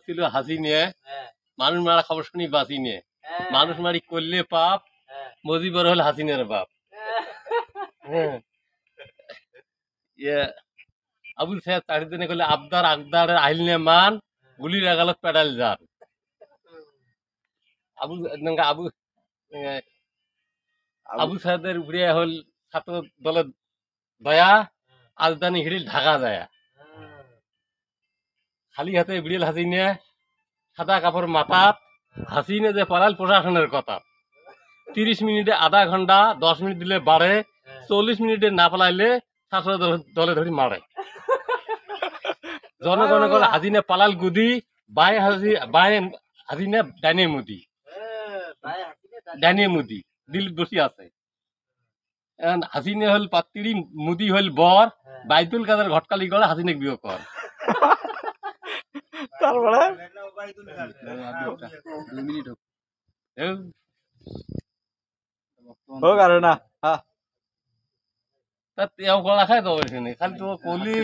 ছিল হাসি নিয়ে মানুষ মারা খবর শুনি বাঁচি নিয়ে মানুষ মারি করলে পাপ মজিবর হল হাসিনের বাপ। হ্যাঁ ইয়ে আবুল সাহেব চাকরি দিনে করলে আবদার আকদার আহিল নে মান গুলির আগালত পেডাল যান আবু আবু আবু সাহেবের উপরে হল ছাত্র দলের দয়া আজদানি হিড়িল ঢাকা যায় খালি হাতে বিড়িল হাসিনে সাদা কাপড় মাথাত হাসিনে যে পালাল প্রশাসনের কথা 30 মিনিটে আধা ঘন্টা 10 মিনিট দিলে বাড়ে 40 মিনিটে না পালাইলে ছাত্র দলে ধরি মারে জনগণ করে হাসিনে পালাল গুদি বায়ে হাসিনে ডাইনে মুদি দিল বসি আছে হাসিনে হল পাত্তিরি মুদি হল বর বাইতুল কাদের ঘটকালি গড়ে হাসিনে বিয়ে কর তারপরে 2 মিনিট হোক আর না তা তেও গলা খায় তো খালি তো কলি